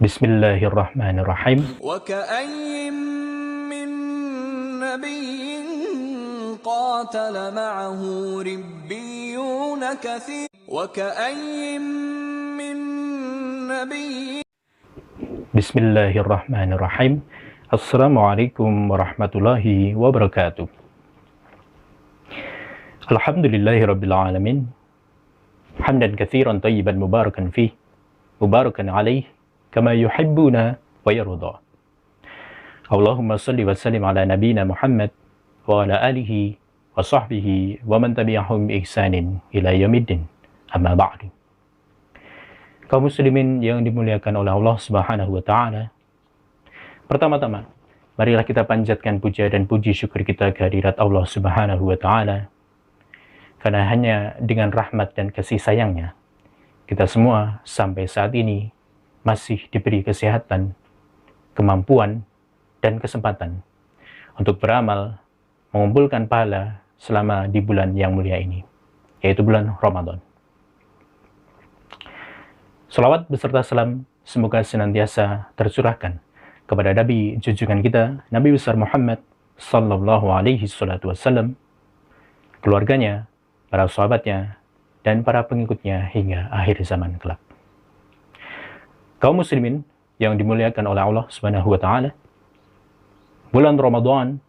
Bismillahirrahmanirrahim. وكأي من نبي قاتل معه ربيون كثير وكأي من نبي Bismillahirrahmanirrahim. Assalamualaikum warahmatullahi wabarakatuh. Alhamdulillahirabbil alamin. Hamdan katsiran thayyiban mubarakan fih. Mubarakan alaih kama yuhibbuna wa yarda. Allahumma salli wa sallim ala nabiyyina Muhammad wa ala alihi wa sahbihi wa man tabi'ahum bi ihsanin ila yaumiddin. Amma ba'du. Kaum muslimin yang dimuliakan oleh Allah Subhanahu wa taala. Pertama-tama, marilah kita panjatkan puja dan puji syukur kita kehadirat Allah Subhanahu wa taala. Karena hanya dengan rahmat dan kasih sayangnya kita semua sampai saat ini masih diberi kesehatan, kemampuan, dan kesempatan untuk beramal, mengumpulkan pahala selama di bulan yang mulia ini, yaitu bulan Ramadan. Salawat beserta salam semoga senantiasa tercurahkan kepada Nabi junjungan kita, Nabi besar Muhammad sallallahu alaihi wasallam, keluarganya, para sahabatnya, dan para pengikutnya hingga akhir zaman kelak. Kaum muslimin yang dimuliakan oleh Allah Subhanahu wa taala, bulan Ramadan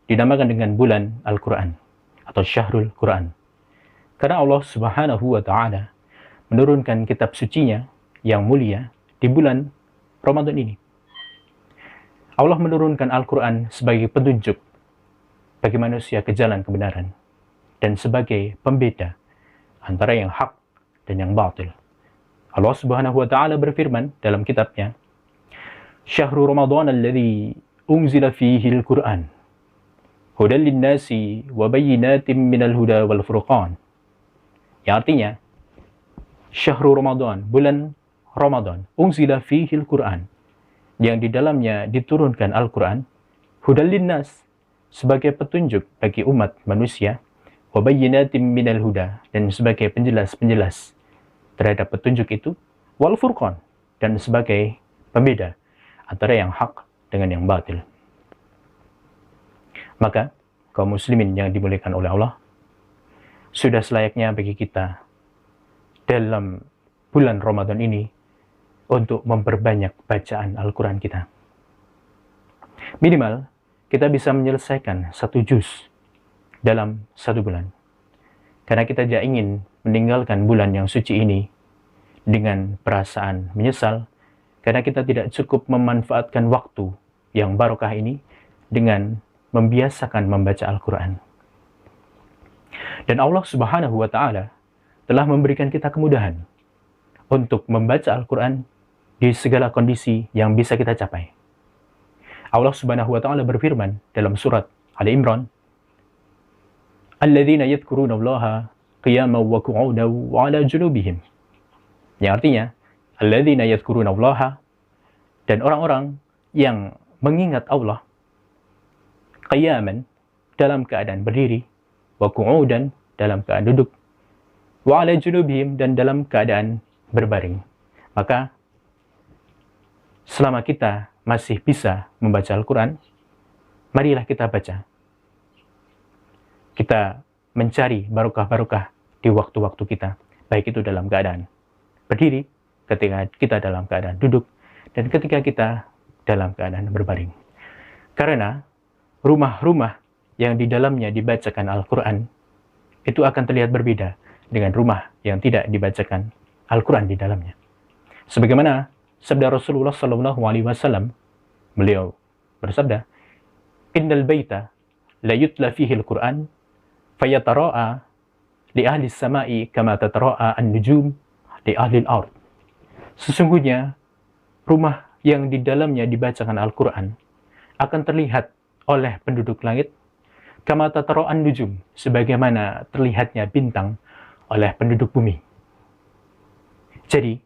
dinamakan dengan bulan Al-Quran atau Syahrul Quran. Karena Allah Subhanahu wa taala menurunkan kitab sucinya yang mulia di bulan Ramadan ini. Allah menurunkan Al-Quran sebagai petunjuk bagi manusia ke jalan kebenaran dan sebagai pembeda antara yang hak dan yang batil. Allah Subhanahu wa taala berfirman dalam kitabnya, "Syahrul Ramadan alladzi unzila fihi al-Qur'an hudan lin-nasi wa bayyinatin minal huda wal furqan." Yang artinya, Syahrul Ramadan, bulan Ramadan, unzila fihi al-Qur'an, yang di dalamnya diturunkan Al-Qur'an, hudan lin-nas, sebagai petunjuk bagi umat manusia, wa bayyinatin minal huda, dan sebagai penjelas-penjelas terhadap petunjuk itu, wal furqan, dan sebagai pembeda antara yang hak dengan yang batil. Maka kaum muslimin yang dimuliakan oleh Allah, sudah selayaknya bagi kita dalam bulan Ramadan ini untuk memperbanyak bacaan Al-Quran kita. Minimal kita bisa menyelesaikan 1 juz dalam 1 bulan. Karena kita tidak ingin meninggalkan bulan yang suci ini dengan perasaan menyesal, karena kita tidak cukup memanfaatkan waktu yang barokah ini dengan membiasakan membaca Al-Quran. Dan Allah Subhanahu wa taala telah memberikan kita kemudahan untuk membaca Al-Quran di segala kondisi yang bisa kita capai. Allah Subhanahu wa taala berfirman dalam surat Ali Imran, "Alladzina yadhkuruna Allaha qiyaman wa qu'udan wa 'ala junubihim." Yang artinya, alladzina yadhkuruna Allaha, dan orang-orang yang mengingat Allah qiyaman, dalam keadaan berdiri, wa qu'udan, dalam keadaan duduk, wa 'ala junubihim, dan dalam keadaan berbaring. Maka selama kita masih bisa membaca Al-Quran, marilah kita baca. Kita mencari barokah-barokah di waktu-waktu kita, baik itu dalam keadaan berdiri, ketika kita dalam keadaan duduk, dan ketika kita dalam keadaan berbaring. Karena rumah-rumah yang di dalamnya dibacakan Al-Quran itu akan terlihat berbeda dengan rumah yang tidak dibacakan Al-Quran di dalamnya. Sebagaimana sabda Rasulullah SAW, beliau bersabda, "Innal baita la yutla fihi al-Quran fayatara'a li ahli samai kama tatara'a an-nujum li ahli al-ard." Sesungguhnya rumah yang di dalamnya dibacakan Al-Quran akan terlihat oleh penduduk langit kama tatara'a an-nujum, sebagaimana terlihatnya bintang oleh penduduk bumi. Jadi,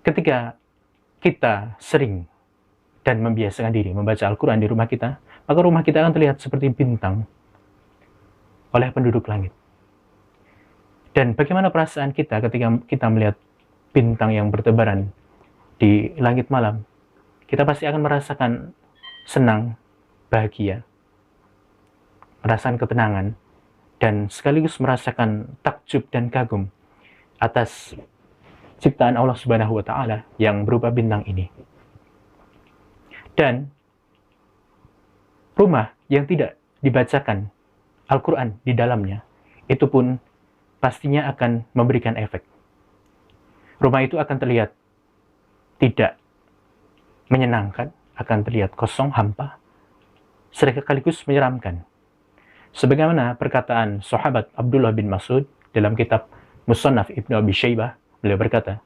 ketika kita sering dan membiasakan diri membaca Al-Quran di rumah kita, maka rumah kita akan terlihat seperti bintang oleh penduduk langit. Dan bagaimana perasaan kita ketika kita melihat bintang yang bertebaran di langit malam, kita pasti akan merasakan senang, bahagia, merasakan ketenangan, dan sekaligus merasakan takjub dan kagum atas ciptaan Allah Subhanahu wa Ta'ala yang berupa bintang ini. Dan rumah yang tidak dibacakan Al-Quran di dalamnya, itu pun pastinya akan memberikan efek. Rumah itu akan terlihat tidak menyenangkan, akan terlihat kosong, hampa, sekaligus menyeramkan. Sebagaimana perkataan sahabat Abdullah bin Mas'ud dalam kitab Musannaf Ibnu Abi Syaibah, beliau berkata,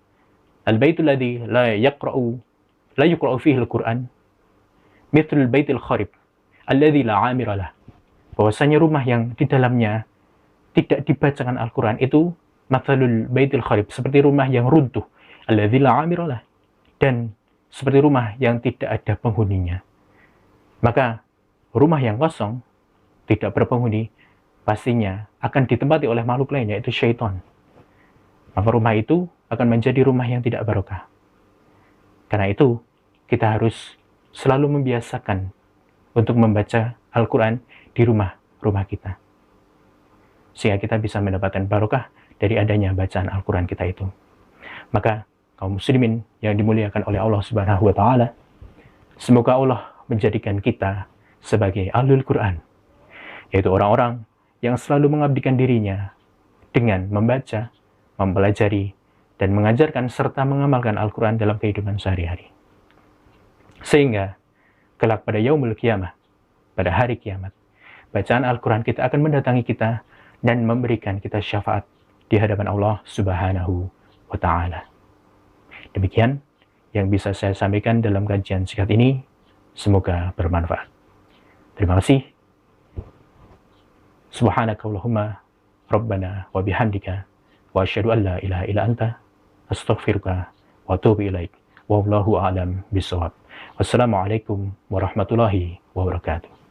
"Al-baitul ladzi la yuqra'u fihi al-Qur'an, mithlul baitil kharib, alladzi la 'amira lah." Bahwasanya rumah yang di dalamnya tidak dibacakan Al-Quran itu mathalul baitil kharib, seperti rumah yang runtuh, alladzi la 'amira lah, dan seperti rumah yang tidak ada penghuninya. Maka rumah yang kosong, tidak berpenghuni, pastinya akan ditempati oleh makhluk lain, yaitu syaitan. Maka rumah itu akan menjadi rumah yang tidak barokah. Karena itu, kita harus selalu membiasakan untuk membaca Al-Quran di rumah-rumah kita, sehingga kita bisa mendapatkan barokah dari adanya bacaan Al-Quran kita itu. Maka, kaum muslimin yang dimuliakan oleh Allah Subhanahu wa Ta'ala, semoga Allah menjadikan kita sebagai ahlul Quran, yaitu orang-orang yang selalu mengabdikan dirinya dengan membaca, mempelajari, dan mengajarkan serta mengamalkan Al-Quran dalam kehidupan sehari-hari. Sehingga, kelak pada yaumul qiyamah, pada hari kiamat, bacaan Al-Quran kita akan mendatangi kita dan memberikan kita syafaat di hadapan Allah Subhanahu wa Ta'ala. Demikian yang bisa saya sampaikan dalam kajian singkat ini. Semoga bermanfaat. Terima kasih. Subhanakallahumma Rabbana wa bihamdika wa asyhadu an la ilaha illa anta astaghfiruka wa atubu ilaik. Wallahu a'lam bishawab. Wassalamualaikum warahmatullahi wabarakatuh.